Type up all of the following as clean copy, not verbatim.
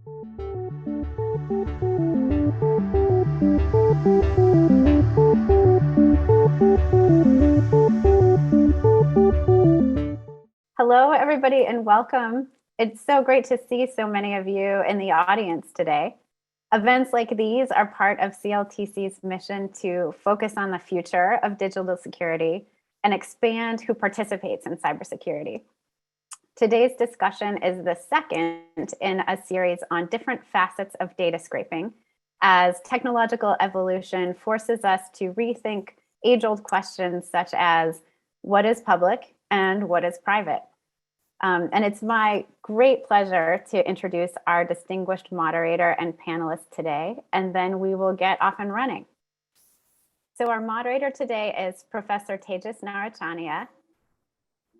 Hello, everybody, and welcome. It's so great to see so many of you in the audience today. Events like these are part of CLTC's mission to focus on the future of digital security and expand who participates in cybersecurity. Today's discussion is the second in a series on different facets of data scraping, as technological evolution forces us to rethink age-old questions such as what is public and what is private. And it's my great pleasure to introduce our distinguished moderator and panelists today, and then we will get off and running. So our moderator today is Professor Tejas Narechania.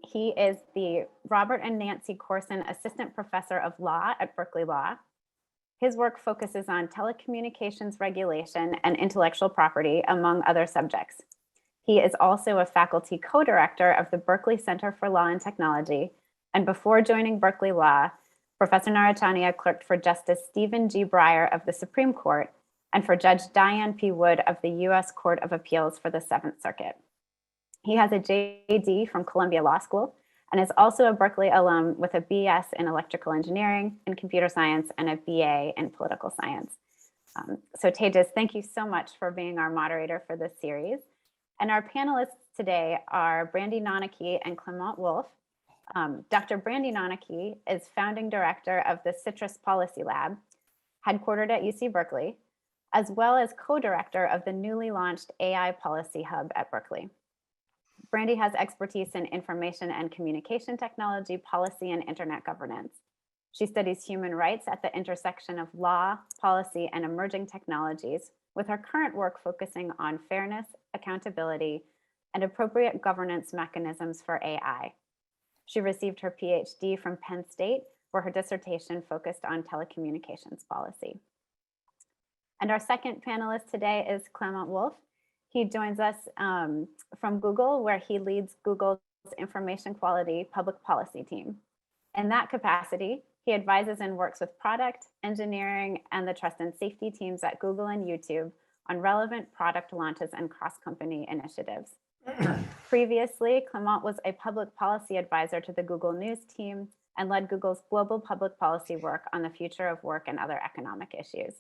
He is the Robert and Nancy Corson Assistant Professor of Law at Berkeley Law. His work focuses on telecommunications regulation and intellectual property, among other subjects. He is also a faculty co-director of the Berkeley Center for Law and Technology. And before joining Berkeley Law, Professor Narechania clerked for Justice Stephen G. Breyer of the Supreme Court and for Judge Diane P. Wood of the U.S. Court of Appeals for the Seventh Circuit. He has a JD from Columbia Law School and is also a Berkeley alum with a BS in electrical engineering and computer science and a BA in political science. So Tejas, thank you so much for being our moderator for this series. And our panelists today are Brandie Nonnecke and Clement Wolf. Dr. Brandie Nonnecke is founding director of the CITRIS Policy Lab, headquartered at UC Berkeley, as well as co-director of the newly launched AI Policy Hub at Berkeley. Brandie has expertise in information and communication technology, policy, and internet governance. She studies human rights at the intersection of law, policy, and emerging technologies, with her current work focusing on fairness, accountability, and appropriate governance mechanisms for AI. She received her PhD from Penn State, where her dissertation focused on telecommunications policy. And our second panelist today is Clement Wolf. He joins us from Google, where he leads Google's information quality public policy team. In that capacity, he advises and works with product, engineering, and the trust and safety teams at Google and YouTube on relevant product launches and cross-company initiatives. Previously, Clement was a public policy advisor to the Google News team and led Google's global public policy work on the future of work and other economic issues.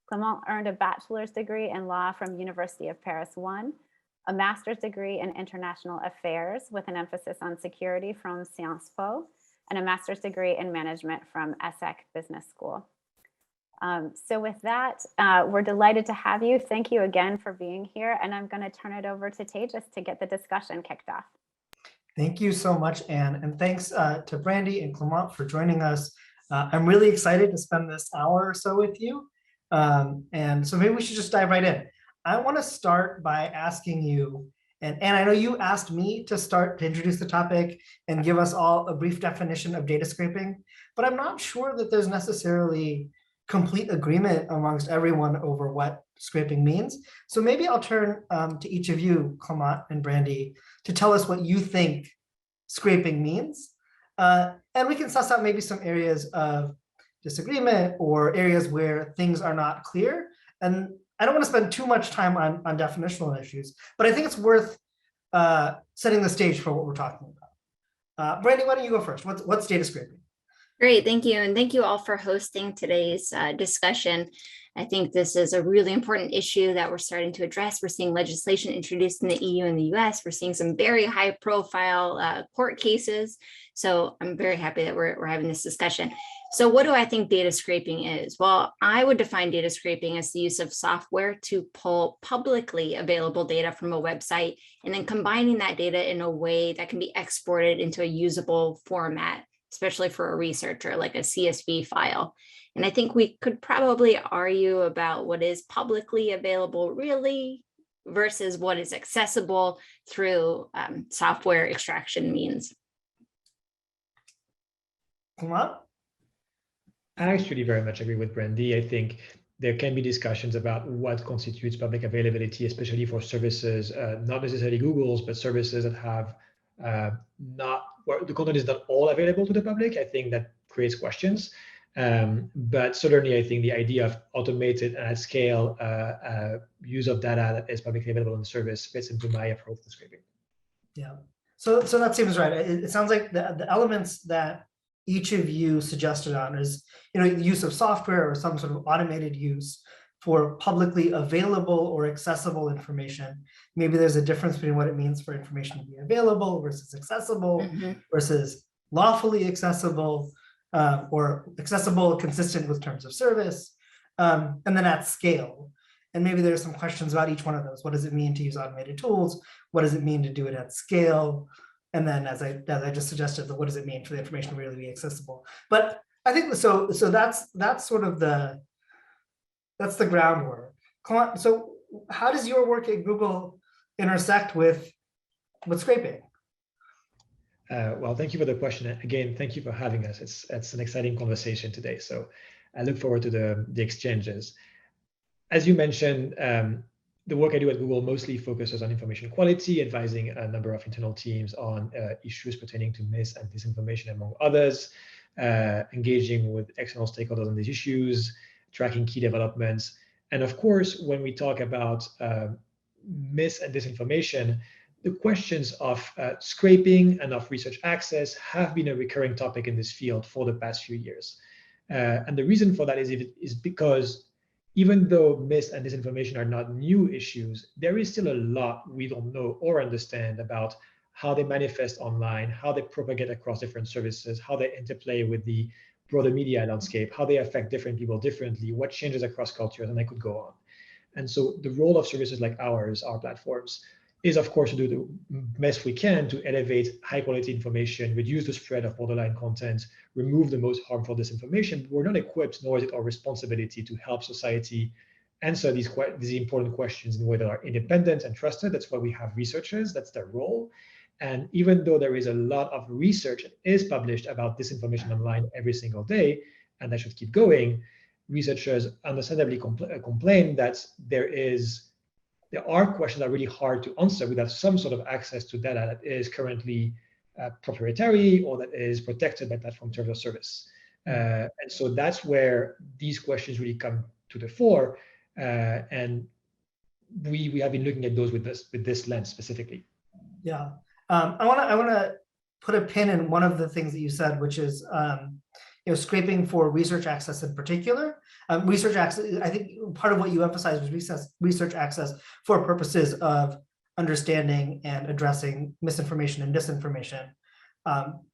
Clement earned a bachelor's degree in law from University of Paris I, a master's degree in international affairs with an emphasis on security from Sciences Po, and a master's degree in management from ESSEC Business School. So with that, we're delighted to have you. Thank you again for being here. And I'm going to turn it over to Tejas to get the discussion kicked off. Thank you so much, Anne. And thanks to Brandie and Clement for joining us. I'm really excited to spend this hour or so with you. And so maybe we should just dive right in. I want to start by asking you, and I know you asked me to start to introduce the topic and give us all a brief definition of data scraping, but I'm not sure that there's necessarily complete agreement amongst everyone over what scraping means. So maybe I'll turn to each of you, Clement and Brandie, to tell us what you think scraping means. And we can suss out maybe some areas of disagreement or areas where things are not clear. And I don't want to spend too much time on definitional issues, but I think it's worth setting the stage for what we're talking about. Brandie, why don't you go first? What's data scraping? Great, thank you. And thank you all for hosting today's discussion. I think this is a really important issue that we're starting to address. We're seeing legislation introduced in the EU and the US. We're seeing some very high profile court cases. So I'm very happy that we're having this discussion. So what do I think data scraping is? Well, I would define data scraping as the use of software to pull publicly available data from a website and then combining that data in a way that can be exported into a usable format, especially for a researcher, like a CSV file. And I think we could probably argue about what is publicly available really versus what is accessible through software extraction means. Clement? I actually very much agree with Brandie. I think there can be discussions about what constitutes public availability, especially for services, not necessarily Google's, but services that have not, where the content is not all available to the public. I think that creates questions. But certainly, I think the idea of automated and at scale use of data that is publicly available on the service fits into my approach to scraping. Yeah. So that seems right. It sounds like the elements that each of you suggested on is, the use of software or some sort of automated use for publicly available or accessible information. Maybe there's a difference between what it means for information to be available versus accessible versus lawfully accessible or accessible consistent with terms of service, and then at scale. And maybe there's some questions about each one of those. What does it mean to use automated tools? What does it mean to do it at scale? And then, as I just suggested, what does it mean for the information to really be accessible? But I think so. That's sort of that's the groundwork. So how does your work at Google intersect with scraping? Well, thank you for the question. Again, thank you for having us. It's an exciting conversation today. So I look forward to the exchanges. As you mentioned, the work I do at Google mostly focuses on information quality, advising a number of internal teams on issues pertaining to mis and disinformation, among others, engaging with external stakeholders on these issues, tracking key developments. And of course, when we talk about mis and disinformation, the questions of scraping and of research access have been a recurring topic in this field for the past few years. And the reason for that is because even though mis and disinformation are not new issues, there is still a lot we don't know or understand about how they manifest online, how they propagate across different services, how they interplay with the broader media landscape, how they affect different people differently, what changes across cultures, and I could go on. And so the role of services like ours, our platforms, is of course to do the best we can to elevate high quality information, reduce the spread of borderline content, remove the most harmful disinformation. But we're not equipped, nor is it our responsibility to help society answer these important questions in a way that are independent and trusted. That's why we have researchers, that's their role. And even though there is a lot of research that is published about disinformation online every single day, and that should keep going, researchers understandably complain that there are questions that are really hard to answer without some sort of access to data that is currently proprietary or that is protected by platform terms of service. And so that's where these questions really come to the fore. And we have been looking at those with this lens specifically. Yeah, I want to put a pin in one of the things that you said, which is scraping for research access in particular. Research access, I think part of what you emphasized was research access for purposes of understanding and addressing misinformation and disinformation.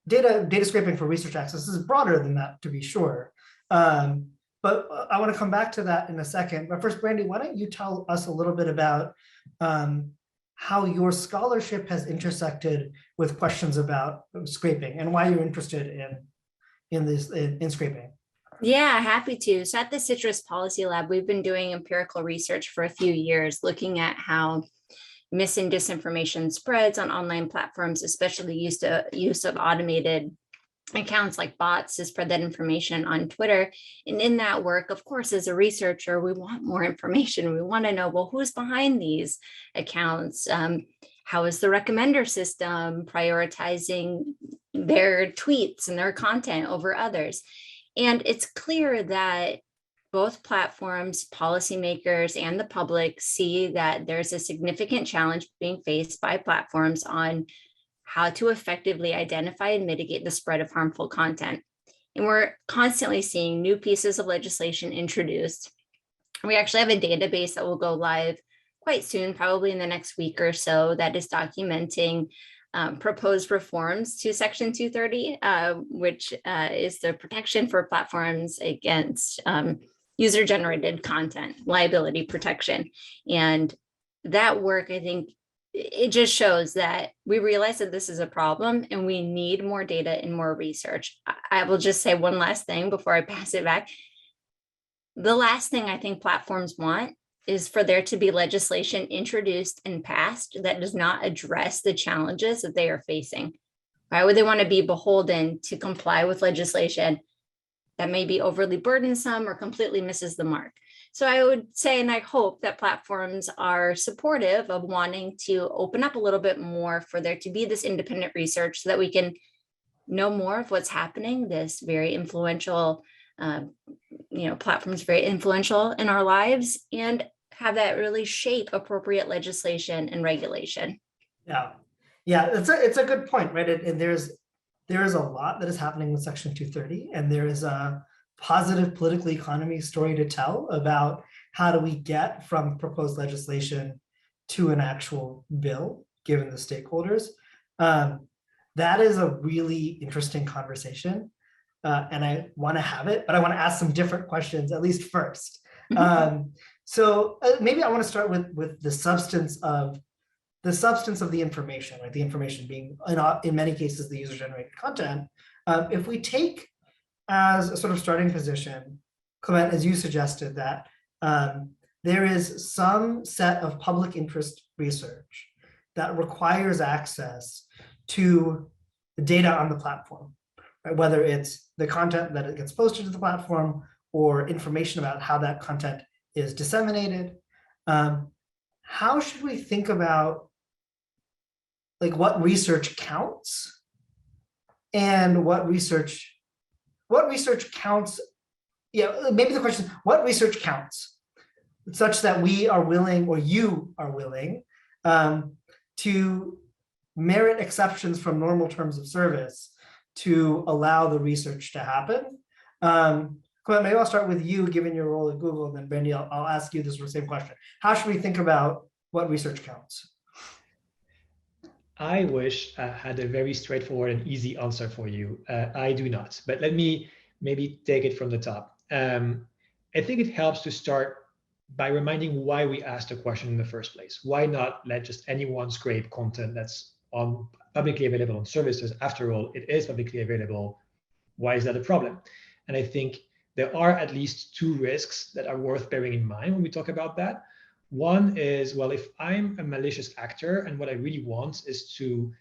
Data scraping for research access is broader than that, to be sure. But I want to come back to that in a second. But first, Brandie, why don't you tell us a little bit about how your scholarship has intersected with questions about scraping and why you're interested in scraping. Yeah, happy to. So at the CITRIS Policy Lab, we've been doing empirical research for a few years, looking at how mis and disinformation spreads on online platforms, especially use of automated accounts like bots to spread that information on Twitter. And in that work, of course, as a researcher, we want more information. We want to know, well, who's behind these accounts? How is the recommender system prioritizing their tweets and their content over others? And it's clear that both platforms, policymakers, and the public see that there's a significant challenge being faced by platforms on how to effectively identify and mitigate the spread of harmful content. And we're constantly seeing new pieces of legislation introduced. We actually have a database that will go live quite soon, probably in the next week or so, that is documenting proposed reforms to Section 230, which is the protection for platforms against user-generated content, liability protection. And that work, I think, it just shows that we realize that this is a problem and we need more data and more research. I will just say one last thing before I pass it back. The last thing I think platforms want is for there to be legislation introduced and passed that does not address the challenges that they are facing. Why would they want to be beholden to comply with legislation that may be overly burdensome or completely misses the mark? So I would say, and I hope that platforms are supportive of wanting to open up a little bit more for there to be this independent research so that we can know more of what's happening, this very influential platforms very influential in our lives, and have that really shape appropriate legislation and regulation. Yeah, it's a good point, right? And there is a lot that is happening with Section 230, and there is a positive political economy story to tell about how do we get from proposed legislation to an actual bill, given the stakeholders. That is a really interesting conversation, and I want to have it, but I want to ask some different questions, at least first. So maybe I want to start with the substance of the information, right? The information being, in many cases, the user-generated content. If we take as a sort of starting position, Clement, as you suggested, that there is some set of public interest research that requires access to the data on the platform, right? Whether it's the content that it gets posted to the platform or information about how that content is disseminated. How should we think about what research counts and what research counts? Yeah, maybe the question is, what research counts such that we are willing, or you are willing, to merit exceptions from normal terms of service to allow the research to happen? Clement, maybe I'll start with you, given your role at Google, and then Brandie, I'll ask you this same question. How should we think about what research counts? I wish I had a very straightforward and easy answer for you. I do not, but let me maybe take it from the top. I think it helps to start by reminding why we asked the question in the first place. Why not let just anyone scrape content that's publicly available on services? After all, it is publicly available. Why is that a problem? And I think there are at least two risks that are worth bearing in mind when we talk about that. One is, well, if I'm a malicious actor and what I really want is to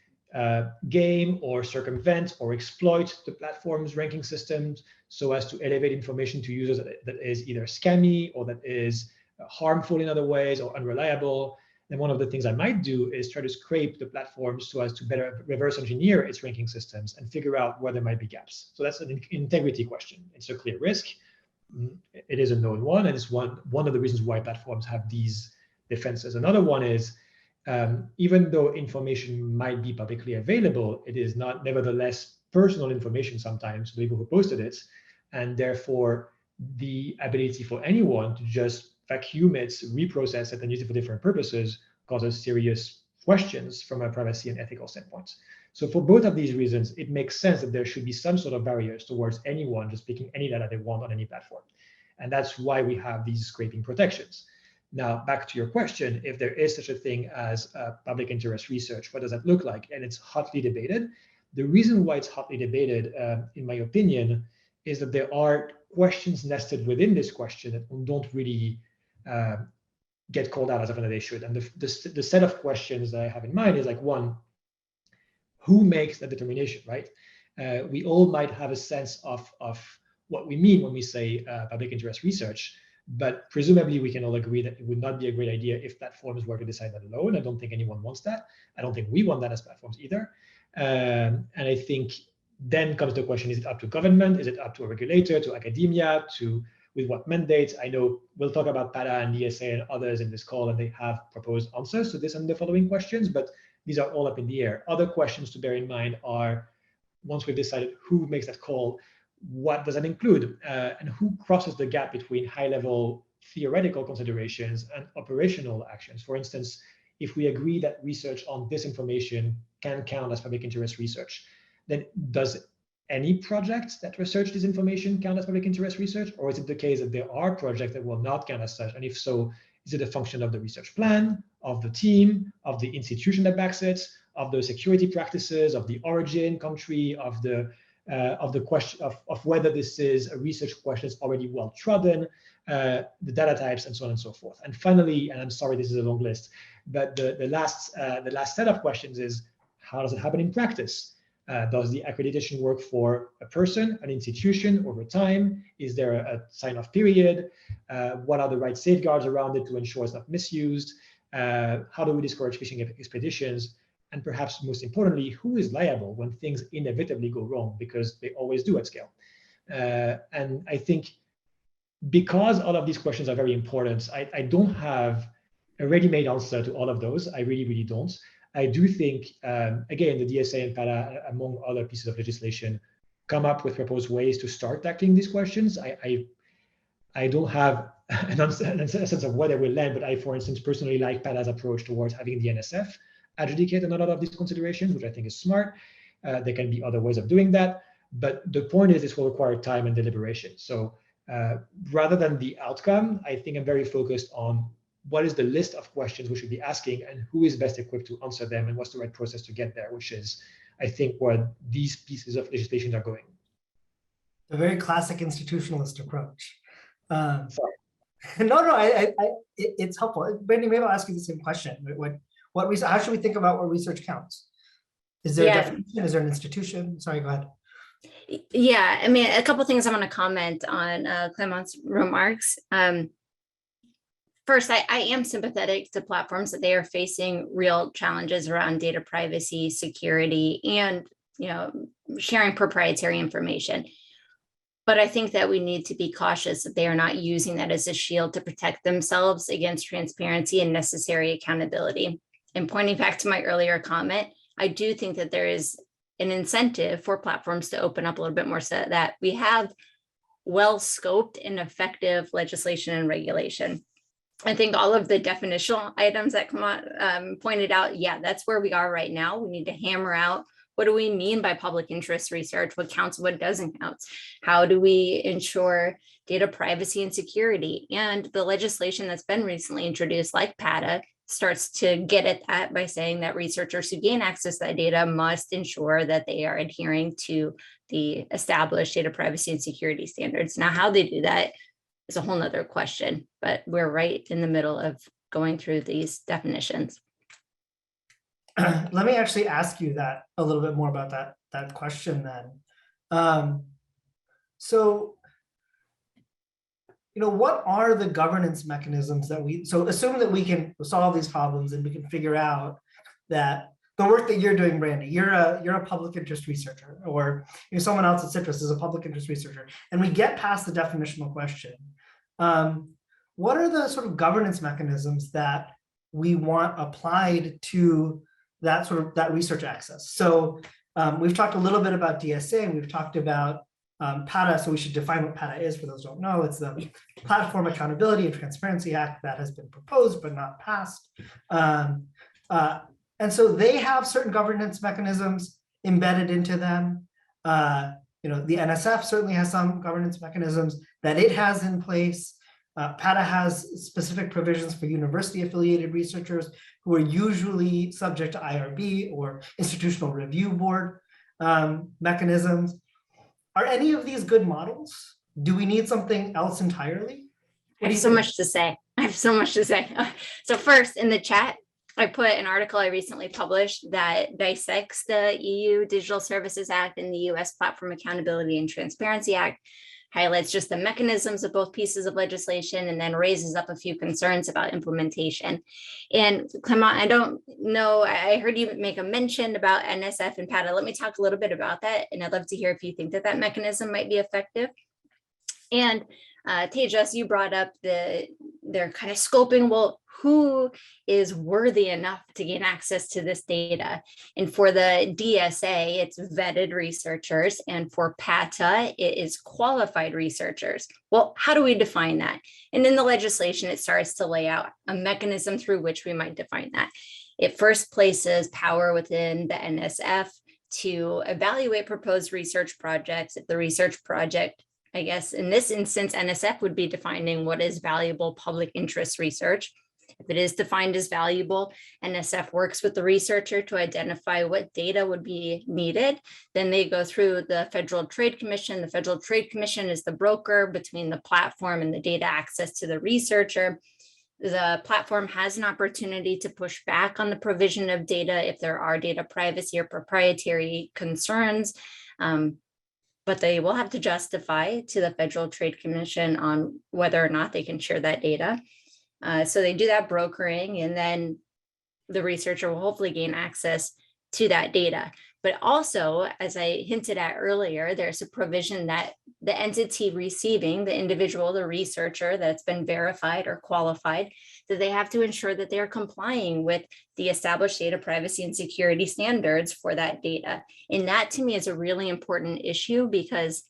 game or circumvent or exploit the platform's ranking systems so as to elevate information to users that is either scammy or that is harmful in other ways or unreliable, then one of the things I might do is try to scrape the platform so as to better reverse engineer its ranking systems and figure out where there might be gaps. So that's an integrity question. It's a clear risk. It is a known one, and it's one of the reasons why platforms have these defenses. Another one is, even though information might be publicly available, it is not nevertheless personal information sometimes to the people who posted it, and therefore the ability for anyone to just vacuum it, reprocess it, and use it for different purposes causes serious questions from a privacy and ethical standpoint. So for both of these reasons, it makes sense that there should be some sort of barriers towards anyone just picking any data they want on any platform. And that's why we have these scraping protections. Now, back to your question, if there is such a thing as public interest research, what does that look like? And it's hotly debated. The reason why it's hotly debated, in my opinion, is that there are questions nested within this question that don't really get called out as often as they should. And the set of questions that I have in mind is like, one, who makes the determination, right? We all might have a sense of what we mean when we say public interest research, but presumably we can all agree that it would not be a great idea if platforms were to decide that alone. I don't think anyone wants that. I don't think we want that as platforms either. And I think then comes the question, is it up to government? Is it up to a regulator, to academia, with what mandates? I know we'll talk about PANA and DSA and others in this call, and they have proposed answers to this and the following questions, but these are all up in the air. Other questions to bear in mind are, once we've decided who makes that call, what does that include? And who crosses the gap between high-level theoretical considerations and operational actions? For instance, if we agree that research on disinformation can count as public interest research, then does any project that research disinformation count as public interest research? Or is it the case that there are projects that will not count as such? And if so, is it a function of the research plan, of the team, of the institution that backs it, of the security practices, of the origin country, of the question of whether this is a research question that's already well trodden, the data types, and so on and so forth. And finally, and I'm sorry this is a long list, but the last set of questions is, how does it happen in practice? Does the accreditation work for a person, an institution over time? Is there a sign-off period? What are the right safeguards around it to ensure it's not misused? How do we discourage phishing expeditions? And perhaps most importantly, who is liable when things inevitably go wrong, because they always do at scale? And I think because all of these questions are very important, I don't have a ready-made answer to all of those. I really, really don't. I do think, again, the DSA and PATA, among other pieces of legislation, come up with proposed ways to start tackling these questions. I don't have a sense of where they will land, but I, for instance, personally like PATA's approach towards having the NSF adjudicate on a lot of these considerations, which I think is smart. There can be other ways of doing that, but the point is this will require time and deliberation. So rather than the outcome, I think I'm very focused on what is the list of questions we should be asking and who is best equipped to answer them and what's the right process to get there, which is, I think, where these pieces of legislation are going. A very classic institutionalist approach. Sorry. No, it's helpful. Brandie, maybe I'll ask you the same question. How should we think about what research counts? Is there a definition? Is there an institution? Sorry, go ahead. Yeah, I mean, a couple of things I want to comment on Clement's remarks. First, I am sympathetic to platforms that they are facing real challenges around data privacy, security, and sharing proprietary information. But I think that we need to be cautious that they are not using that as a shield to protect themselves against transparency and necessary accountability. And pointing back to my earlier comment, I do think that there is an incentive for platforms to open up a little bit more so that we have well-scoped and effective legislation and regulation. I think all of the definitional items that Clement pointed out, that's where we are right now. We need to hammer out, what do we mean by public interest research? What counts, what doesn't count? How do we ensure data privacy and security? And the legislation that's been recently introduced, like PATA, starts to get at that by saying that researchers who gain access to that data must ensure that they are adhering to the established data privacy and security standards. Now, how they do that is a whole nother question, but we're right in the middle of going through these definitions. Let me actually ask you that a little bit more about that question then. So, what are the governance mechanisms that so assume that we can solve these problems and we can figure out that the work that you're doing, Brandie, you're a public interest researcher, or someone else at CITRIS is a public interest researcher, and we get past the definitional question. What are the sort of governance mechanisms that we want applied to that research access? So we've talked a little bit about DSA, we've talked about PATA, so we should define what PATA is for those who don't know. It's the Platform Accountability and Transparency Act that has been proposed but not passed. And so they have certain governance mechanisms embedded into them. The NSF certainly has some governance mechanisms that it has in place. PATA has specific provisions for university-affiliated researchers who are usually subject to IRB or institutional review board mechanisms. Are any of these good models? Do we need something else entirely? I have so much to say. So first, in the chat, I put an article I recently published that dissects the EU Digital Services Act and the US Platform Accountability and Transparency Act, highlights just the mechanisms of both pieces of legislation, and then raises up a few concerns about implementation. And Clement, I don't know, I heard you make a mention about NSF and PATA. Let me talk a little bit about that, and I'd love to hear if you think that mechanism might be effective. And Tejas, you brought up their kind of scoping, well, who is worthy enough to gain access to this data? And for the DSA, it's vetted researchers, and for PATA, it is qualified researchers. Well, how do we define that? And in the legislation, it starts to lay out a mechanism through which we might define that. It first places power within the NSF to evaluate proposed research projects. If the research project, I guess in this instance, NSF would be defining what is valuable public interest research. If it is defined as valuable, NSF works with the researcher to identify what data would be needed. Then they go through the Federal Trade Commission. The Federal Trade Commission is the broker between the platform and the data access to the researcher. The platform has an opportunity to push back on the provision of data if there are data privacy or proprietary concerns. But they will have to justify to the Federal Trade Commission on whether or not they can share that data. So they do that brokering, and then the researcher will hopefully gain access to that data. But also, as I hinted at earlier, there's a provision that the entity receiving, the individual, the researcher that's been verified or qualified, that they have to ensure that they are complying with the established data privacy and security standards for that data. And that to me is a really important issue, because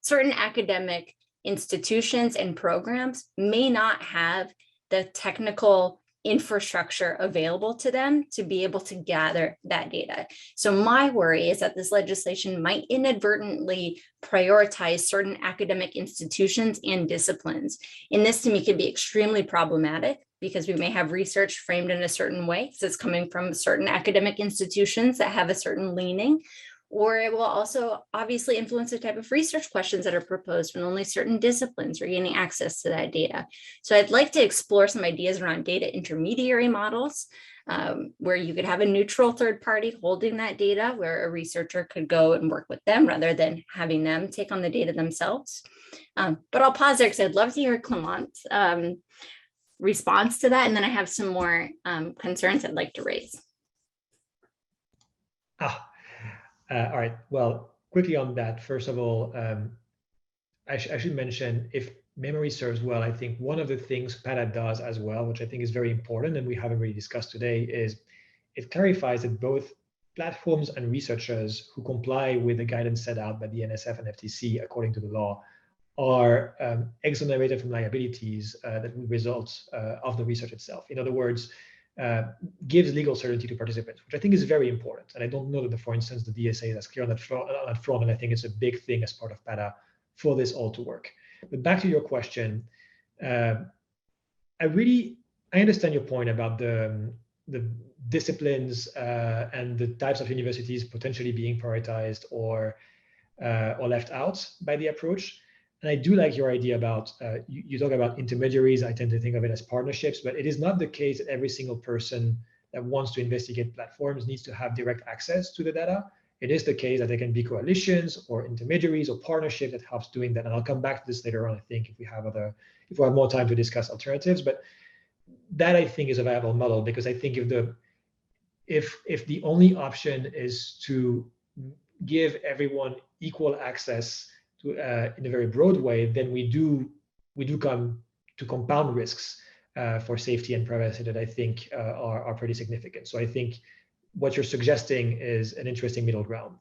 certain academic institutions and programs may not have the technical infrastructure available to them to be able to gather that data. So my worry is that this legislation might inadvertently prioritize certain academic institutions and disciplines. And this to me could be extremely problematic, because we may have research framed in a certain way because it's coming from certain academic institutions that have a certain leaning, or it will also obviously influence the type of research questions that are proposed when only certain disciplines are gaining access to that data. So I'd like to explore some ideas around data intermediary models, where you could have a neutral third party holding that data, where a researcher could go and work with them rather than having them take on the data themselves. But I'll pause there because I'd love to hear Clement's response to that. And then I have some more concerns I'd like to raise. All right, well, quickly on that, first of all, I should mention, if memory serves well, I think one of the things PANA does as well, which I think is very important and we haven't really discussed today, is it clarifies that both platforms and researchers who comply with the guidance set out by the NSF and FTC according to the law are exonerated from liabilities that will result of the research itself. In other words, gives legal certainty to participants, which I think is very important. And I don't know that, for instance, the DSA is clear on that front, and I think it's a big thing as part of PANA for this all to work. But back to your question, I understand your point about the disciplines and the types of universities potentially being prioritized or left out by the approach. And I do like your idea about, you talk about intermediaries. I tend to think of it as partnerships, but it is not the case that every single person that wants to investigate platforms needs to have direct access to the data. It is the case that there can be coalitions or intermediaries or partnerships that helps doing that. And I'll come back to this later on, I think, if we have more time to discuss alternatives. But that, I think, is a viable model, because I think if the only option is to give everyone equal access to, in a very broad way, then we do come to compound risks for safety and privacy that I think are pretty significant. So I think what you're suggesting is an interesting middle ground.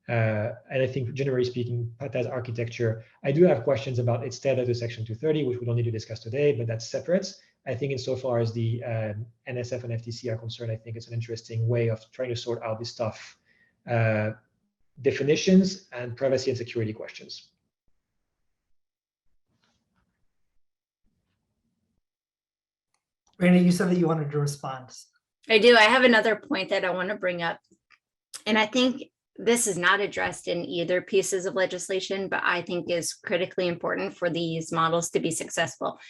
And I think, generally speaking, PATA's architecture, I do have questions about its tether to Section 230, which we don't need to discuss today, but that's separate. I think insofar as the NSF and FTC are concerned, I think it's an interesting way of trying to sort out this stuff. Definitions and privacy and security questions. Brandie, you said that you wanted to respond. I do. I have another point that I want to bring up. And I think this is not addressed in either pieces of legislation, but I think is critically important for these models to be successful.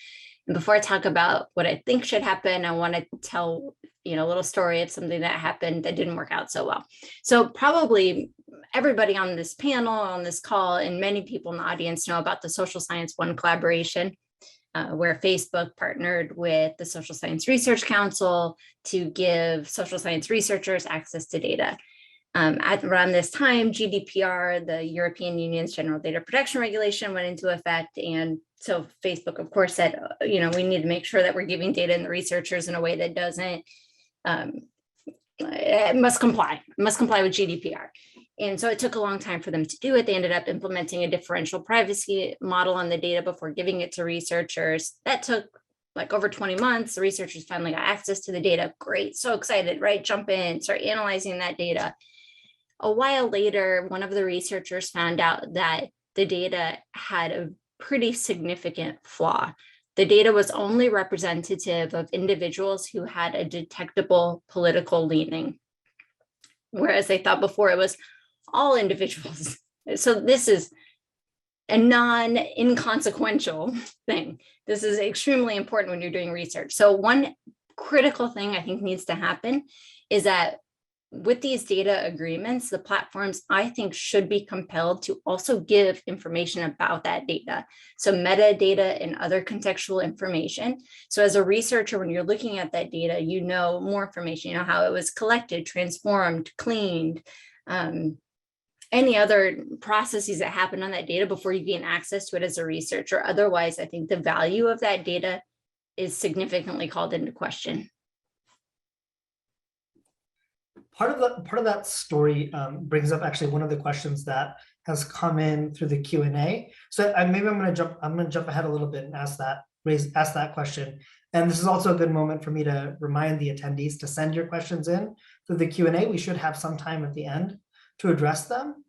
And before I talk about what I think should happen, I want to tell a little story of something that happened that didn't work out so well. So probably everybody on this panel, on this call, and many people in the audience know about the Social Science One collaboration, where Facebook partnered with the Social Science Research Council to give social science researchers access to data. At around this time, GDPR, the European Union's General Data Protection Regulation, went into effect. And so Facebook, of course, said, we need to make sure that we're giving data in the researchers in a way that doesn't, it must comply with GDPR. And so it took a long time for them to do it. They ended up implementing a differential privacy model on the data before giving it to researchers. That took like over 20 months. The researchers finally got access to the data. Great, so excited, right? Jump in, start analyzing that data. A while later, one of the researchers found out that the data had a pretty significant flaw. The data was only representative of individuals who had a detectable political leaning, whereas they thought before it was all individuals. So this is a non-inconsequential thing. This is extremely important when you're doing research. So one critical thing I think needs to happen is that with these data agreements, the platforms, I think, should be compelled to also give information about that data. So metadata and other contextual information. So as a researcher, when you're looking at that data, you know more information, you know how it was collected, transformed, cleaned, any other processes that happen on that data before you gain access to it as a researcher. Otherwise, I think the value of that data is significantly called into question. Part of that story brings up actually one of the questions that has come in through the Q&A. So maybe I'm going to jump ahead a little bit and ask that question. And this is also a good moment for me to remind the attendees to send your questions in through the Q&A. We should have some time at the end to address them.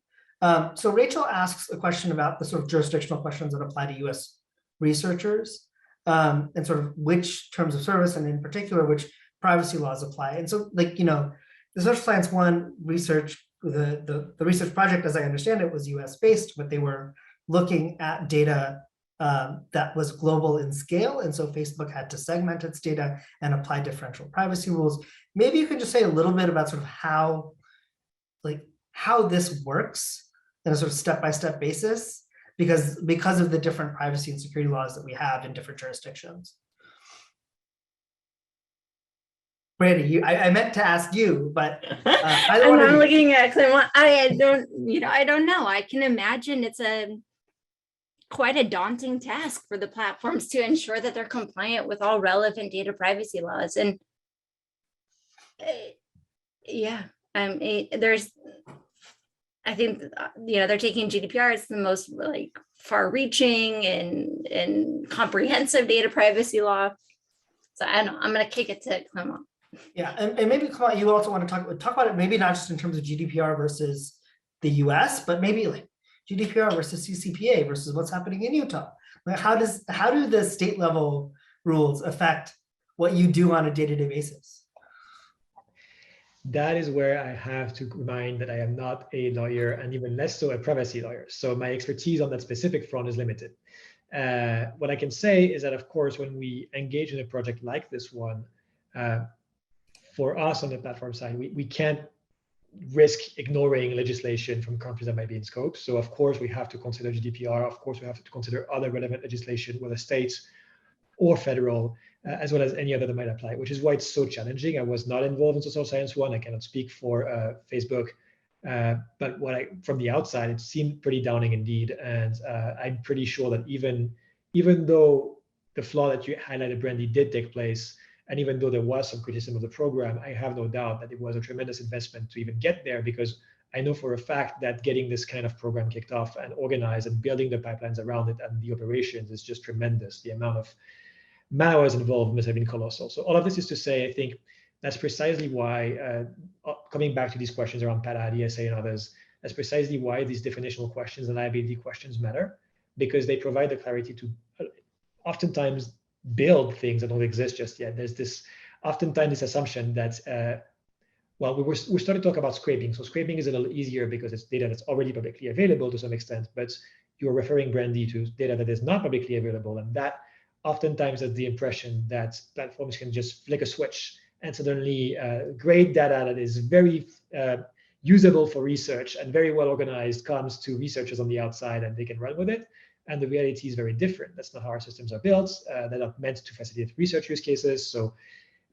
So Rachel asks a question about the sort of jurisdictional questions that apply to US researchers and sort of which terms of service and in particular which privacy laws apply. And so, like, you know, the Social Science One research, the research project, as I understand it, was US based, but they were looking at data that was global in scale. And so Facebook had to segment its data and apply differential privacy rules. Maybe you can just say a little bit about sort of how this works in a sort of step-by-step basis, because of the different privacy and security laws that we have in different jurisdictions. Brandie, I meant to ask you, but I'm looking at Clement. I don't know. I can imagine it's quite a daunting task for the platforms to ensure that they're compliant with all relevant data privacy laws. And I think, they're taking GDPR as the most like far-reaching and comprehensive data privacy law. So I don't know. I'm going to kick it to Clement. Yeah, and maybe Clement, you also want to talk about it, maybe not just in terms of GDPR versus the US, but maybe like GDPR versus CCPA versus what's happening in Utah. Like how do the state level rules affect what you do on a day-to-day basis? That is where I have to remind that I am not a lawyer and even less so a privacy lawyer. So my expertise on that specific front is limited. What I can say is that, of course, when we engage in a project like this one, for us on the platform side, we can't risk ignoring legislation from countries that might be in scope. So of course, we have to consider GDPR. Of course, we have to consider other relevant legislation, whether states or federal, as well as any other that might apply, which is why it's so challenging. I was not involved in Social Science One. I cannot speak for Facebook, but from the outside, it seemed pretty daunting indeed. And I'm pretty sure that even though the flaw that you highlighted, Brandie, did take place, and even though there was some criticism of the program, I have no doubt that it was a tremendous investment to even get there, because I know for a fact that getting this kind of program kicked off and organized and building the pipelines around it and the operations is just tremendous. The amount of man hours involved must have been colossal. So all of this is to say, I think that's precisely why, coming back to these questions around PATA, DSA, and others, that's precisely why these definitional questions and liability questions matter, because they provide the clarity to oftentimes build things that don't exist just yet. There's oftentimes this assumption that, we're starting to talk about scraping. So scraping is a little easier because it's data that's already publicly available to some extent, but you're referring, Brandie, to data that is not publicly available. And that oftentimes has the impression that platforms can just flick a switch and suddenly great data that is very usable for research and very well organized comes to researchers on the outside and they can run with it. And the reality is very different. That's not how our systems are built. They're not meant to facilitate research use cases. So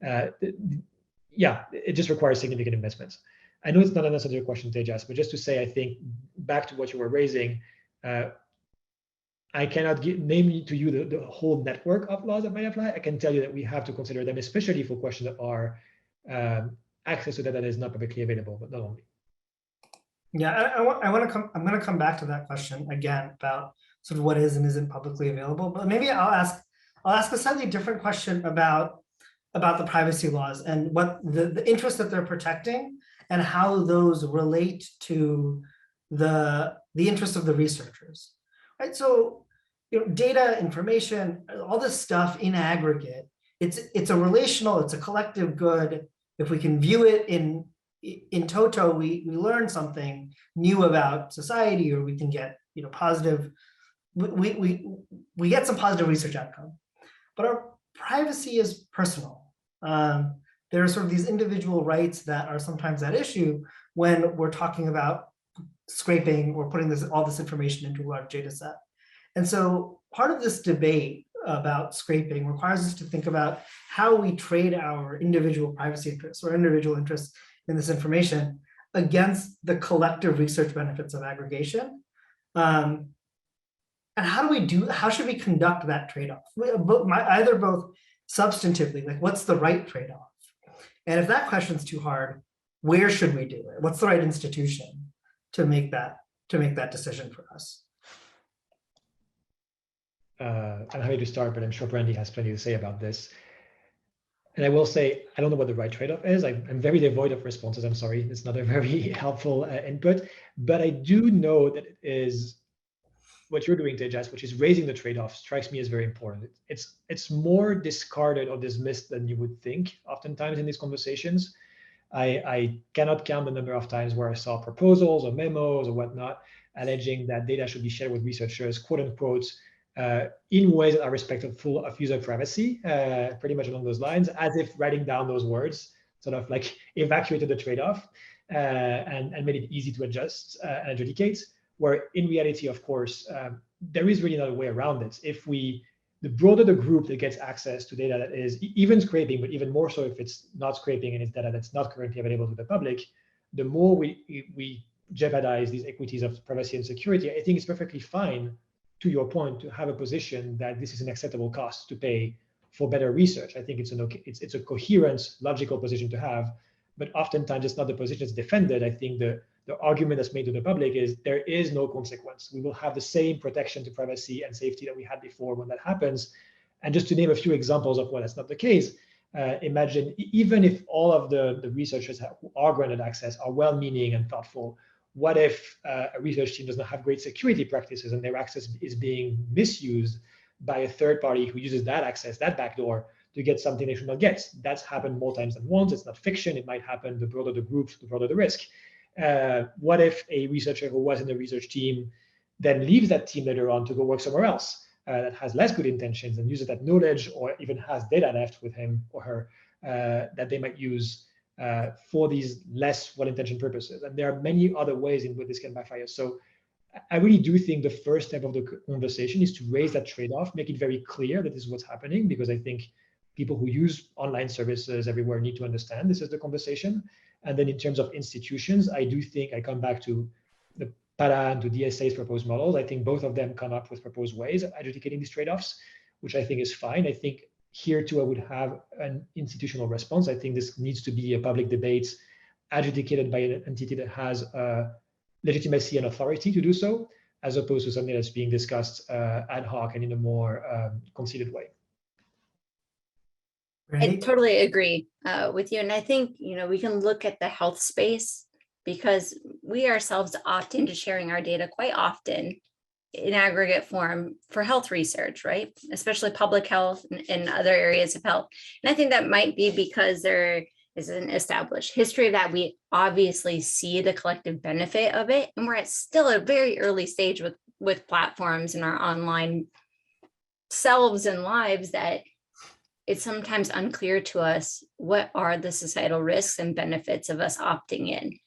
it just requires significant investments. I know it's not an answer to your question, Tejas, but just to say, I think back to what you were raising, I cannot name to you the whole network of laws that might apply. I can tell you that we have to consider them, especially for questions that are access to data that is not publicly available, but not only. Yeah, I'm going to come back to that question again about sort of what is and isn't publicly available, but maybe I'll ask a slightly different question about the privacy laws and what the interests that they're protecting and how those relate to the interests of the researchers, right? So, data, information, all this stuff in aggregate, it's a relational, it's a collective good. If we can view it in toto, we learn something new about society, or we can get positive. We get some positive research outcome, but our privacy is personal. there are sort of these individual rights that are sometimes at issue when we're talking about scraping or putting all this information into a large data set. And so part of this debate about scraping requires us to think about how we trade our individual privacy interests or individual interests in this information against the collective research benefits of aggregation. And how should we conduct that trade-off? Either both substantively, like what's the right trade-off? And if that question's too hard, where should we do it? What's the right institution to make that decision for us? I'm happy to start, but I'm sure Brandie has plenty to say about this. And I will say, I don't know what the right trade-off is. I'm very devoid of responses. I'm sorry, it's not a very helpful input, but I do know that it is what you're doing, Tejas, which is raising the trade-off, strikes me as very important. It's more discarded or dismissed than you would think oftentimes in these conversations. I cannot count the number of times where I saw proposals or memos or whatnot alleging that data should be shared with researchers, quote unquote, in ways that are respectful of user privacy, pretty much along those lines, as if writing down those words sort of like evacuated the trade-off and made it easy to adjust and adjudicate, where in reality, of course, there is really not a way around it. The broader the group that gets access to data that is even scraping, but even more so if it's not scraping and it's data that's not currently available to the public, the more we jeopardize these equities of privacy and security. I think it's perfectly fine, to your point, to have a position that this is an acceptable cost to pay for better research. I think it's a coherent, logical position to have, but oftentimes it's not the position that's defended. I think the argument that's made to the public is there is no consequence. We will have the same protection to privacy and safety that we had before when that happens. And just to name a few examples of why that's not the case, imagine even if all of the researchers who are granted access are well-meaning and thoughtful, what if a research team does not have great security practices and their access is being misused by a third party who uses that access, that backdoor, to get something they should not get? That's happened more times than once. It's not fiction. It might happen the broader the group, the broader the risk. What if a researcher who was in the research team then leaves that team later on to go work somewhere else that has less good intentions and uses that knowledge or even has data left with him or her that they might use for these less well-intentioned purposes? And there are many other ways in which this can backfire. So I really do think the first step of the conversation is to raise that trade-off, make it very clear that this is what's happening, because I think people who use online services everywhere need to understand this is the conversation. And then in terms of institutions, I do think I come back to the PARA and to DSA's proposed models. I think both of them come up with proposed ways of adjudicating these trade-offs, which I think is fine. I think here too, I would have an institutional response. I think this needs to be a public debate adjudicated by an entity that has legitimacy and authority to do so, as opposed to something that's being discussed ad hoc and in a more conceited way. I totally agree with you. And I think, we can look at the health space because we ourselves opt into sharing our data quite often in aggregate form for health research, right? Especially public health and other areas of health. And I think that might be because there is an established history of that. We obviously see the collective benefit of it. And we're at still a very early stage with platforms and our online selves and lives that it's sometimes unclear to us what are the societal risks and benefits of us opting in.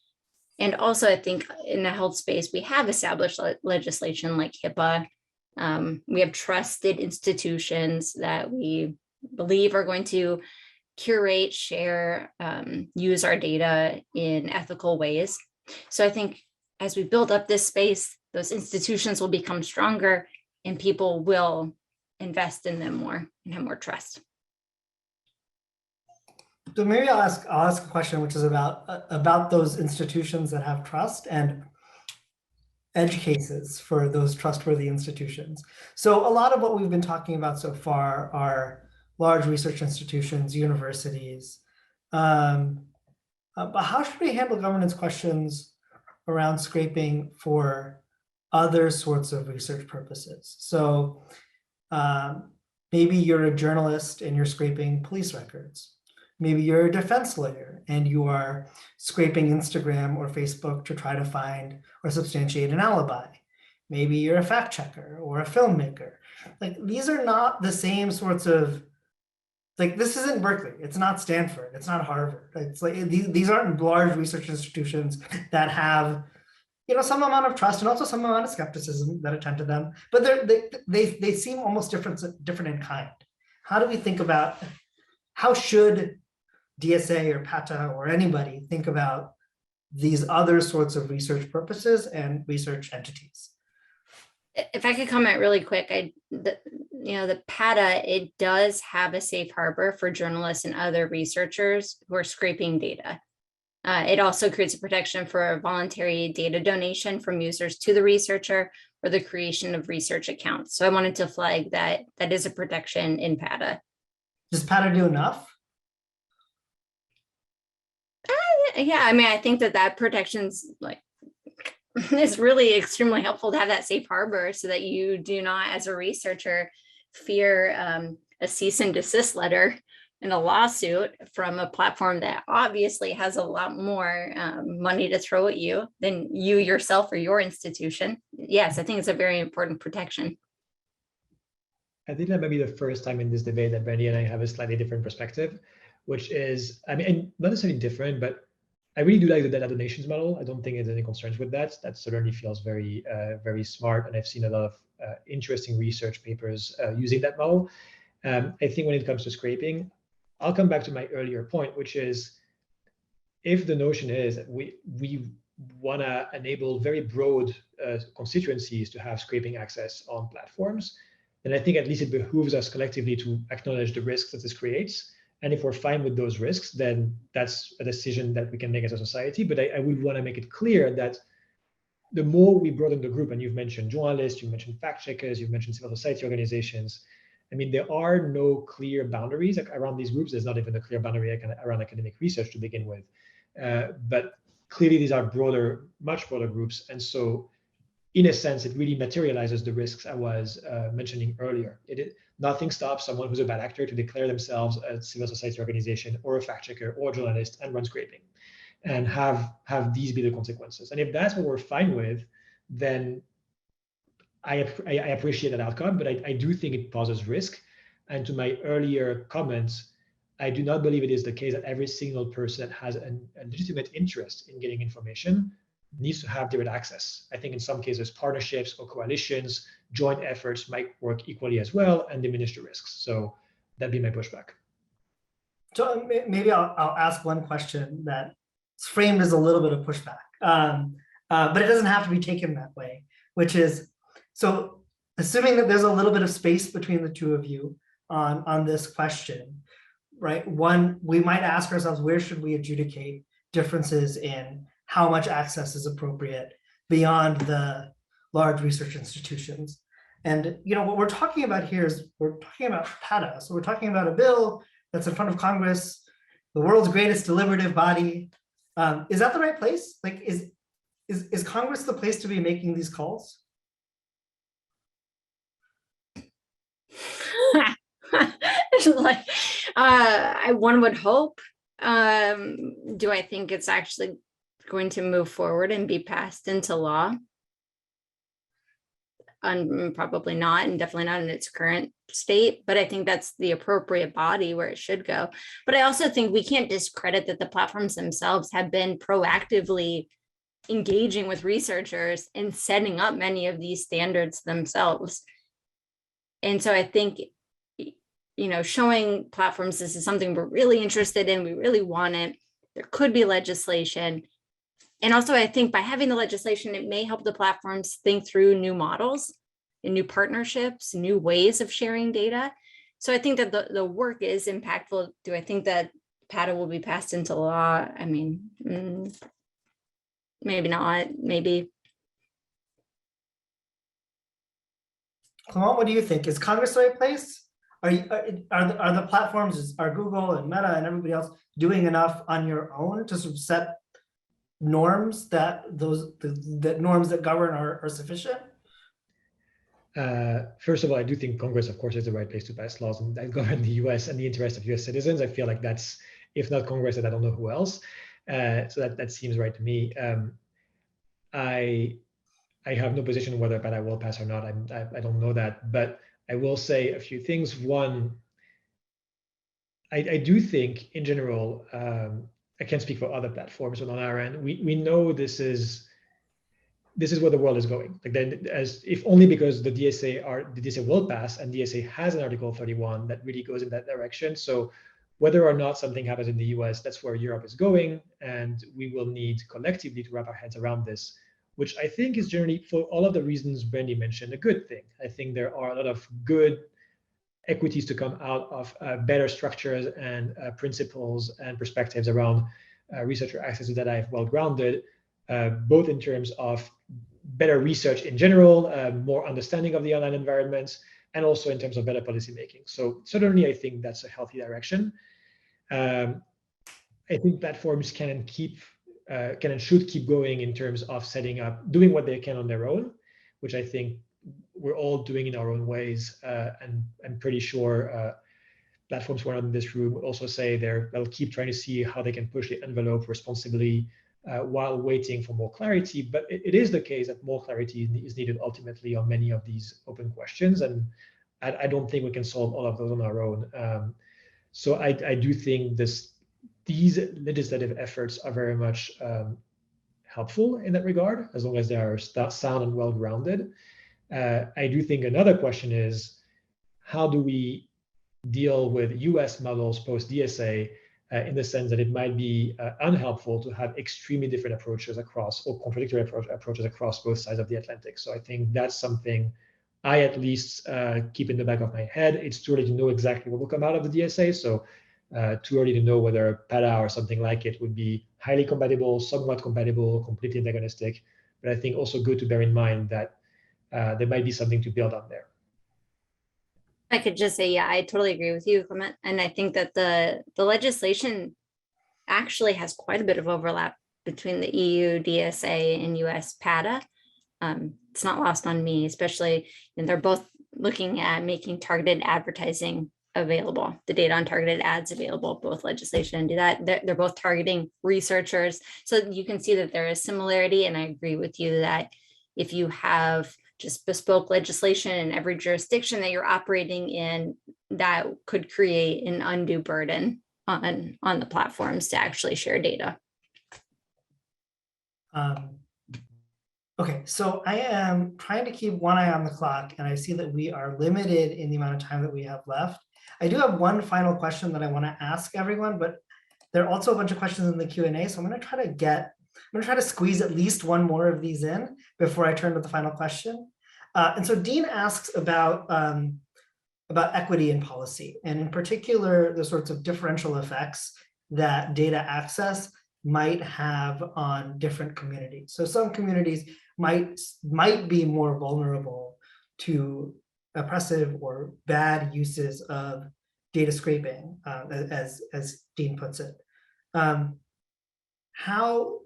And also, I think in the health space, we have established legislation like HIPAA. We have trusted institutions that we believe are going to curate, share, use our data in ethical ways. So I think as we build up this space, those institutions will become stronger and people will invest in them more and have more trust. So maybe I'll ask a question, which is about those institutions that have trust and edge cases for those trustworthy institutions. So a lot of what we've been talking about so far are large research institutions, universities. But how should we handle governance questions around scraping for other sorts of research purposes? So maybe you're a journalist and you're scraping police records. Maybe you're a defense lawyer and you are scraping Instagram or Facebook to try to find or substantiate an alibi. Maybe you're a fact checker or a filmmaker. Like, these are not the same sorts of like this isn't Berkeley, it's not Stanford, it's not Harvard. It's like these aren't large research institutions that have, you know, some amount of trust and also some amount of skepticism that attend to them, but they seem almost different in kind. How do we think about, how should DSA or PATA or anybody think about these other sorts of research purposes and research entities? If I could comment really quick, the PATA, it does have a safe harbor for journalists and other researchers who are scraping data. It also creates a protection for a voluntary data donation from users to the researcher or the creation of research accounts. So I wanted to flag that that is a protection in PATA. Does PATA do enough? Yeah, I mean, I think that protection's like, it's really extremely helpful to have that safe harbor so that you do not, as a researcher, fear a cease and desist letter and a lawsuit from a platform that obviously has a lot more money to throw at you than you yourself or your institution. Yes, I think it's a very important protection. I think that might be the first time in this debate that Brandie and I have a slightly different perspective, which is, I mean, not necessarily different, but I really do like the data donations model. I don't think there's any concerns with that. That certainly feels very, very smart. And I've seen a lot of interesting research papers using that model. I think when it comes to scraping, I'll come back to my earlier point, which is if the notion is that we want to enable very broad constituencies to have scraping access on platforms, then I think at least it behooves us collectively to acknowledge the risks that this creates. And if we're fine with those risks, then that's a decision that we can make as a society. But I would want to make it clear that the more we broaden the group, and you've mentioned journalists, you've mentioned fact checkers, you've mentioned civil society organizations. I mean, there are no clear boundaries around these groups. There's not even a clear boundary around academic research to begin with. But clearly, these are broader, much broader groups. And so in a sense, it really materializes the risks I was mentioning earlier. Nothing stops someone who's a bad actor to declare themselves a civil society organization or a fact checker or a journalist and run scraping and have these be the consequences. And if that's what we're fine with, then I appreciate that outcome, but I do think it poses risk. And to my earlier comments, I do not believe it is the case that every single person that has a legitimate interest in getting information needs to have direct access. I think in some cases, partnerships or coalitions, joint efforts might work equally as well and diminish the risks. So that'd be my pushback. So maybe I'll ask one question that's framed as a little bit of pushback, but it doesn't have to be taken that way, which is, so assuming that there's a little bit of space between the two of you on this question, right? One, we might ask ourselves, where should we adjudicate differences in how much access is appropriate beyond the large research institutions? And you know what we're talking about here is we're talking about PATA. So we're talking about a bill that's in front of Congress, the world's greatest deliberative body. Is that the right place? Like, is Congress the place to be making these calls? Like, one would hope. Do I think it's actually going to move forward and be passed into law? Probably not, and definitely not in its current state, but I think that's the appropriate body where it should go. But I also think we can't discredit that the platforms themselves have been proactively engaging with researchers and setting up many of these standards themselves. And so I think, you know, showing platforms this is something we're really interested in, we really want it, there could be legislation. And also, I think by having the legislation, it may help the platforms think through new models and new partnerships, new ways of sharing data. So I think that the work is impactful. Do I think that PATA will be passed into law? I mean, maybe not, maybe. Clement, what do you think? Is Congress the right place? Are the platforms, are Google and Meta and everybody else doing enough on your own to sort of set norms that norms that govern are sufficient? First of all, I do think Congress, of course, is the right place to pass laws and that govern the US and the interest of US citizens. I feel like that's, if not Congress, then I don't know who else. So that seems right to me. I have no position whether PATA will pass or not. I don't know that, but I will say a few things. One, I do think in general, I can't speak for other platforms, but on our end, we know this is where the world is going. Like then, as if only because the DSA will pass, and DSA has an Article 31 that really goes in that direction. So whether or not something happens in the US, that's where Europe is going, and we will need collectively to wrap our heads around this, which I think is generally, for all of the reasons Brandie mentioned, a good thing. I think there are a lot of good equities to come out of better structures and principles and perspectives around researcher access to data if well-grounded, both in terms of better research in general, more understanding of the online environments, and also in terms of better policy making. So certainly I think that's a healthy direction. I think platforms can and should keep going in terms of setting up, doing what they can on their own, which I think we're all doing in our own ways. And I'm pretty sure platforms who are not in this room will also say they'll keep trying to see how they can push the envelope responsibly while waiting for more clarity. But it is the case that more clarity is needed ultimately on many of these open questions. And I don't think we can solve all of those on our own. So I do think these legislative efforts are very much helpful in that regard, as long as they are sound and well-grounded. I do think another question is, how do we deal with US models post-DSA in the sense that it might be unhelpful to have extremely different approaches across, or contradictory approaches across both sides of the Atlantic. So I think that's something I at least keep in the back of my head. It's too early to know exactly what will come out of the DSA. So too early to know whether PADA or something like it would be highly compatible, somewhat compatible, completely antagonistic. But I think also good to bear in mind that there might be something to build on there. I could just say, yeah, I totally agree with you, Clement. And I think that the legislation actually has quite a bit of overlap between the EU DSA and US PADA. It's not lost on me, especially, and they're both looking at making targeted advertising available, the data on targeted ads available, both legislation and do that. They're both targeting researchers. So you can see that there is similarity. And I agree with you that if you have just bespoke legislation in every jurisdiction that you're operating in, that could create an undue burden on the platforms to actually share data. Okay, so I am trying to keep one eye on the clock, and I see that we are limited in the amount of time that we have left. I do have one final question that I want to ask everyone, but there are also a bunch of questions in the Q&A, so I'm going to try to squeeze at least one more of these in before I turn to the final question. And so Dean asks about equity in policy, and in particular, the sorts of differential effects that data access might have on different communities. So some communities might be more vulnerable to oppressive or bad uses of data scraping, as Dean puts it. How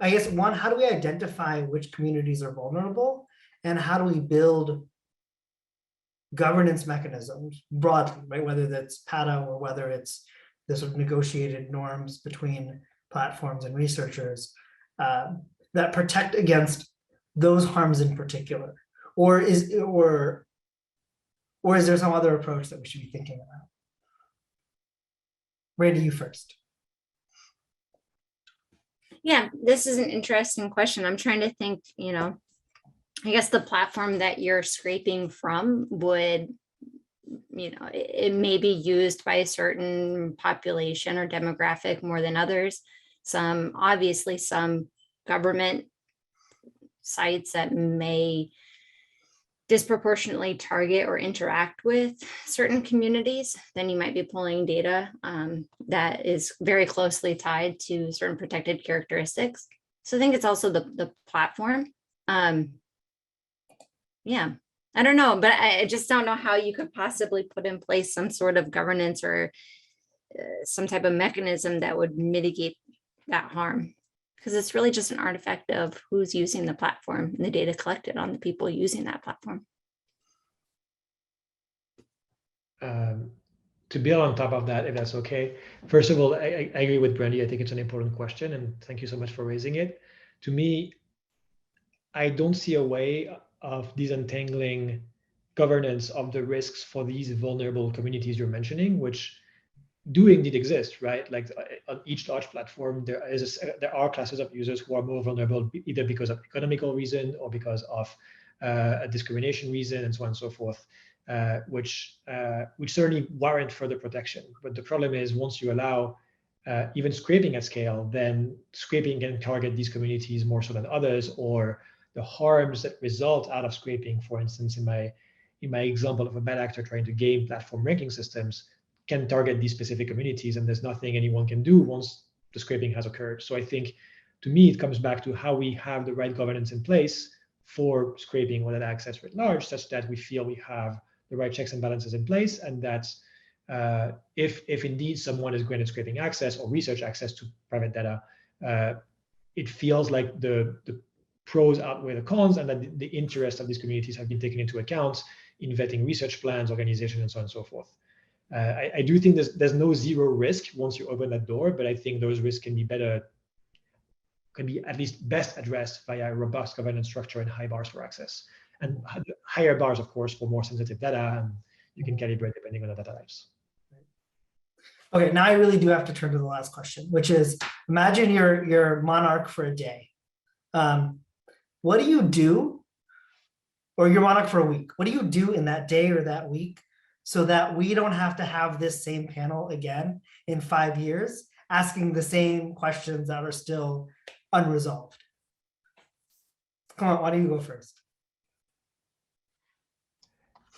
do we identify which communities are vulnerable, and how do we build governance mechanisms broadly, right? Whether that's PADA or whether it's the sort of negotiated norms between platforms and researchers that protect against those harms in particular, or is there some other approach that we should be thinking about? Brandie, you first. Yeah, this is an interesting question. I'm trying to think, I guess the platform that you're scraping from would, it may be used by a certain population or demographic more than others. Obviously some government sites that may disproportionately target or interact with certain communities, then you might be pulling data that is very closely tied to certain protected characteristics. So I think it's also the platform. Yeah, I don't know, but I just don't know how you could possibly put in place some sort of governance or some type of mechanism that would mitigate that harm, because it's really just an artifact of who's using the platform and the data collected on the people using that platform. To build on top of that, if that's okay, first of all, I agree with Brandie. I think it's an important question, and thank you so much for raising it. To me, I don't see a way of disentangling governance of the risks for these vulnerable communities you're mentioning, which doing did exist, right? Like on each large platform, there are classes of users who are more vulnerable, either because of economical reason or because of a discrimination reason, and so on and so forth, which certainly warrant further protection. But the problem is, once you allow even scraping at scale, then scraping can target these communities more so than others, or the harms that result out of scraping, for instance, in my example of a bad actor trying to game platform ranking systems, can target these specific communities, and there's nothing anyone can do once the scraping has occurred. So I think, to me, it comes back to how we have the right governance in place for scraping or that access writ large, such that we feel we have the right checks and balances in place, and that if indeed someone is granted scraping access or research access to private data, it feels like the pros outweigh the cons, and that the interests of these communities have been taken into account in vetting research plans, organizations, and so on and so forth. I do think there's no zero risk once you open that door, but I think those risks can be at least best addressed via a robust governance structure and high bars for access, and higher bars, of course, for more sensitive data, and you can calibrate depending on the data types. Okay, now I really do have to turn to the last question, which is, imagine you're monarch for a day. What do you do, or you're monarch for a week? What do you do in that day or that week so that we don't have to have this same panel again in 5 years, asking the same questions that are still unresolved? Come on, why don't you go first?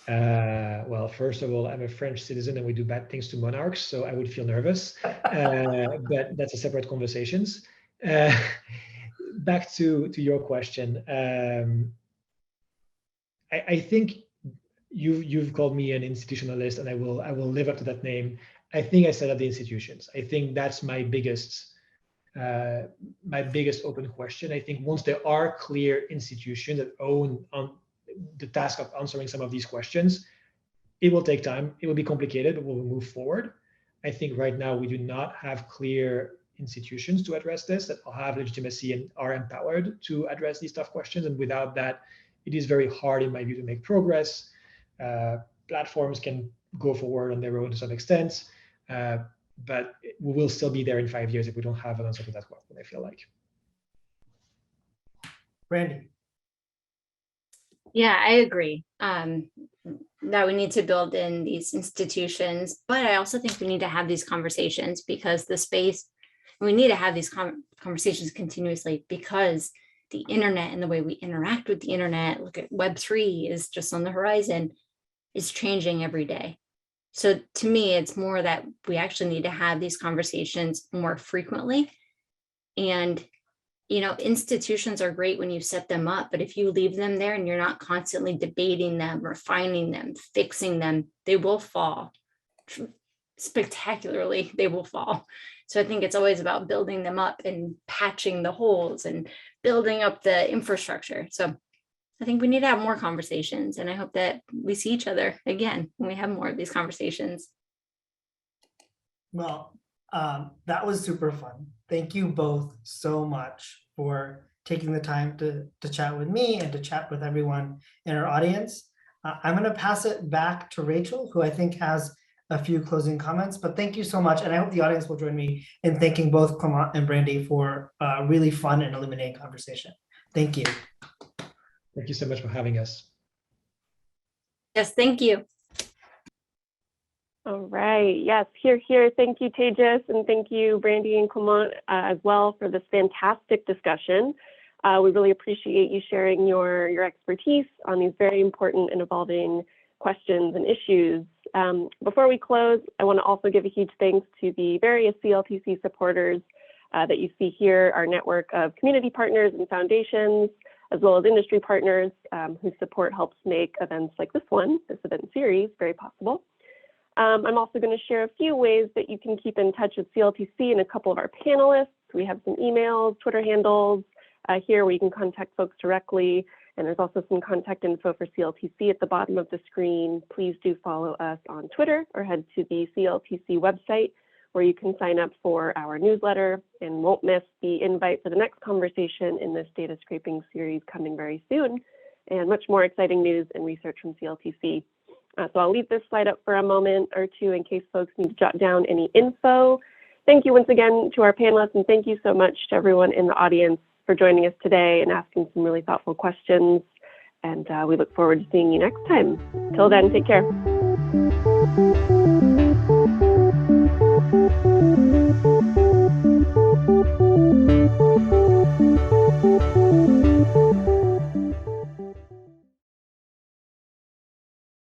Well, first of all, I'm a French citizen and we do bad things to monarchs, so I would feel nervous, but that's a separate conversation. Back to your question. I think you've called me an institutionalist, and I will live up to that name. I think I set up the institutions. I think that's my biggest open question. I think once there are clear institutions that own the task of answering some of these questions, it will take time. It will be complicated, but we'll move forward. I think right now we do not have clear institutions to address this that have legitimacy and are empowered to address these tough questions. And without that, it is very hard, in my view, to make progress. Platforms can go forward on their own to some extent, but we will still be there in 5 years if we don't have an answer to that question, I feel like. Brandie. Yeah, I agree that we need to build in these institutions, but I also think we need to have these conversations, because we need to have these conversations continuously, because the internet and the way we interact with the internet, look at Web3 is just on the horizon, is changing every day. So to me, it's more that we actually need to have these conversations more frequently. And institutions are great when you set them up, but if you leave them there and you're not constantly debating them, refining them, fixing them, they will fall. Spectacularly, they will fall. So I think it's always about building them up and patching the holes and building up the infrastructure. So I think we need to have more conversations, and I hope that we see each other again when we have more of these conversations. Well, that was super fun. Thank you both so much for taking the time to chat with me and to chat with everyone in our audience. I'm going to pass it back to Rachel, who I think has a few closing comments, but thank you so much. And I hope the audience will join me in thanking both Clement and Brandie for a really fun and illuminating conversation. Thank you. Thank you so much for having us. Yes, thank you. All right. Yes, here. Thank you, Tejas, and thank you, Brandie and Clement, as well, for this fantastic discussion. We really appreciate you sharing your expertise on these very important and evolving questions and issues. Before we close, I want to also give a huge thanks to the various CLTC supporters that you see here, our network of community partners and foundations, as well as industry partners whose support helps make events like this event series, very possible. I'm also going to share a few ways that you can keep in touch with CLTC and a couple of our panelists. We have some emails, Twitter handles here where you can contact folks directly. And there's also some contact info for CLTC at the bottom of the screen. Please do follow us on Twitter or head to the CLTC website where you can sign up for our newsletter and won't miss the invite for the next conversation in this data scraping series coming very soon, and much more exciting news and research from CLTC. So I'll leave this slide up for a moment or two in case folks need to jot down any info. Thank you once again to our panelists, and thank you so much to everyone in the audience for joining us today and asking some really thoughtful questions. And we look forward to seeing you next time. Till then, take care.